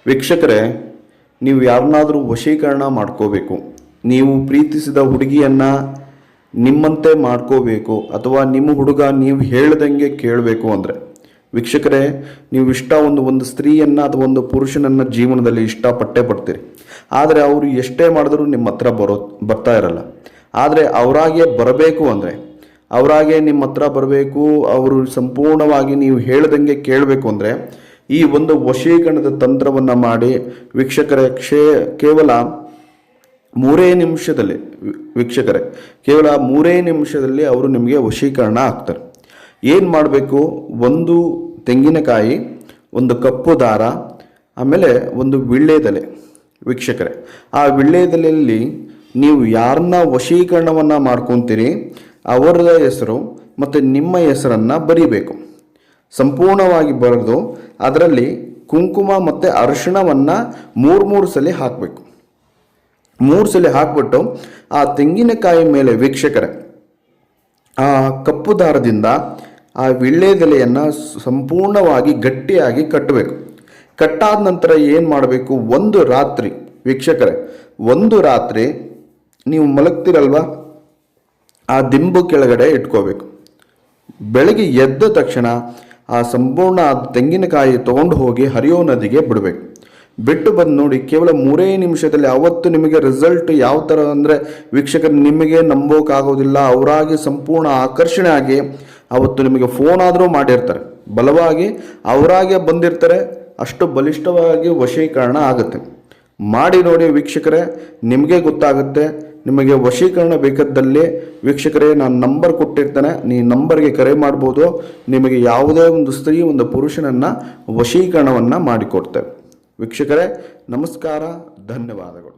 ವೀಕ್ಷಕರೇ, ನೀವು ಯಾರನ್ನಾದರೂ ವಶೀಕರಣ ಮಾಡ್ಕೋಬೇಕು, ನೀವು ಪ್ರೀತಿಸಿದ ಹುಡುಗಿಯನ್ನು ನಿಮ್ಮಂತೆ ಮಾಡ್ಕೋಬೇಕು, ಅಥವಾ ನಿಮ್ಮ ಹುಡುಗ ನೀವು ಹೇಳ್ದಂಗೆ ಕೇಳಬೇಕು ಅಂದರೆ ವೀಕ್ಷಕರೇ, ನೀವು ಒಂದು ಸ್ತ್ರೀಯನ್ನು ಅಥವಾ ಒಂದು ಪುರುಷನನ್ನು ಜೀವನದಲ್ಲಿ ಇಷ್ಟಪಟ್ಟೇ ಪಡ್ತೀರಿ. ಆದರೆ ಅವರು ಎಷ್ಟೇ ಮಾಡಿದ್ರೂ ನಿಮ್ಮ ಹತ್ರ ಬರ್ತಾ ಇರಲ್ಲ. ಆದರೆ ಅವರಾಗೆ ಬರಬೇಕು ಅಂದರೆ, ಅವರಾಗೆ ನಿಮ್ಮ ಹತ್ರ ಬರಬೇಕು, ಅವರು ಸಂಪೂರ್ಣವಾಗಿ ನೀವು ಹೇಳ್ದಂಗೆ ಕೇಳಬೇಕು ಅಂದರೆ ಈ ಒಂದು ವಶೀಕರಣದ ತಂತ್ರವನ್ನು ಮಾಡಿ ವೀಕ್ಷಕರೇ, ಕೇವಲ 3 ನಿಮಿಷದಲ್ಲಿ ವೀಕ್ಷಕರೇ, ಕೇವಲ 3 ನಿಮಿಷದಲ್ಲಿ ಅವರು ನಿಮಗೆ ವಶೀಕರಣ ಆಗ್ತಾರೆ. ಏನು ಮಾಡಬೇಕು? 1 ತೆಂಗಿನಕಾಯಿ, 1 ಕಪ್ಪು ದಾರ, ಆಮೇಲೆ 1 ವೀಳ್ಯದೆಲೆ. ವೀಕ್ಷಕರೇ, ಆ ವೀಳ್ಯದೆಲೆಯಲ್ಲಿ ನೀವು ಯಾರನ್ನ ವಶೀಕರಣವನ್ನು ಮಾಡ್ಕೊತೀರಿ ಅವರ ಹೆಸರು ಮತ್ತು ನಿಮ್ಮ ಹೆಸರನ್ನು ಬರೀಬೇಕು. ಸಂಪೂರ್ಣವಾಗಿ ಬರೆದು ಅದರಲ್ಲಿ ಕುಂಕುಮ ಮತ್ತು ಅರಿಶಿಣವನ್ನು 3 ಸಲ ಹಾಕಬೇಕು. 3 ಸಲ ಹಾಕ್ಬಿಟ್ಟು ಆ ತೆಂಗಿನಕಾಯಿ ಮೇಲೆ ವೀಕ್ಷಕರೇ ಆ ಕಪ್ಪು ದಾರದಿಂದ ಆ ವೀಳ್ಯದೆಲೆಯನ್ನು ಸಂಪೂರ್ಣವಾಗಿ ಗಟ್ಟಿಯಾಗಿ ಕಟ್ಟಬೇಕು. ಕಟ್ಟಾದ ನಂತರ ಏನು ಮಾಡಬೇಕು? 1 ರಾತ್ರಿ ವೀಕ್ಷಕರೇ, 1 ರಾತ್ರಿ ನೀವು ಮಲಗ್ತಿರಲ್ವ, ಆ ದಿಂಬು ಕೆಳಗಡೆ ಇಟ್ಕೋಬೇಕು. ಬೆಳಗ್ಗೆ ಎದ್ದ ತಕ್ಷಣ ಆ ಸಂಪೂರ್ಣ ತೆಂಗಿನಕಾಯಿ ತೊಗೊಂಡು ಹೋಗಿ ಹರಿಯೋ ನದಿಗೆ ಬಿಡಬೇಕು. ಬಿಟ್ಟು ಬಂದು ನೋಡಿ, ಕೇವಲ 3 ನಿಮಿಷದಲ್ಲಿ ಅವತ್ತು ನಿಮಗೆ ರಿಸಲ್ಟ್ ಯಾವ ಥರ ಅಂದರೆ ವೀಕ್ಷಕರು ನಿಮಗೆ ನಂಬೋಕ್ಕಾಗೋದಿಲ್ಲ. ಅವರಾಗಿ ಸಂಪೂರ್ಣ ಆಕರ್ಷಣೆ ಆಗಿ ಅವತ್ತು ನಿಮಗೆ ಫೋನ್ ಆದರೂ ಮಾಡಿರ್ತಾರೆ, ಬಲವಾಗಿ ಅವರಾಗೆ ಬಂದಿರ್ತಾರೆ, ಅಷ್ಟು ಬಲಿಷ್ಠವಾಗಿ ವಶೀಕರಣ ಆಗುತ್ತೆ. ಮಾಡಿ ನೋಡಿ ವೀಕ್ಷಕರೇ, ನಿಮಗೆ ಗೊತ್ತಾಗುತ್ತೆ. ನಿಮಗೆ ವಶೀಕರಣ ಬೇಕಾದಲ್ಲಿ ವೀಕ್ಷಕರೇ, ನಾನು ನಂಬರ್ ಕೊಟ್ಟಿರ್ತೇನೆ, ನೀವು ನಂಬರ್ಗೆ ಕರೆ ಮಾಡ್ಬೋದು. ನಿಮಗೆ ಯಾವುದೇ ಒಂದು ಸ್ತ್ರೀ ಒಂದು ಪುರುಷನನ್ನು ವಶೀಕರಣವನ್ನು ಮಾಡಿಕೊಡ್ತೇವೆ. ವೀಕ್ಷಕರೇ ನಮಸ್ಕಾರ, ಧನ್ಯವಾದಗಳು.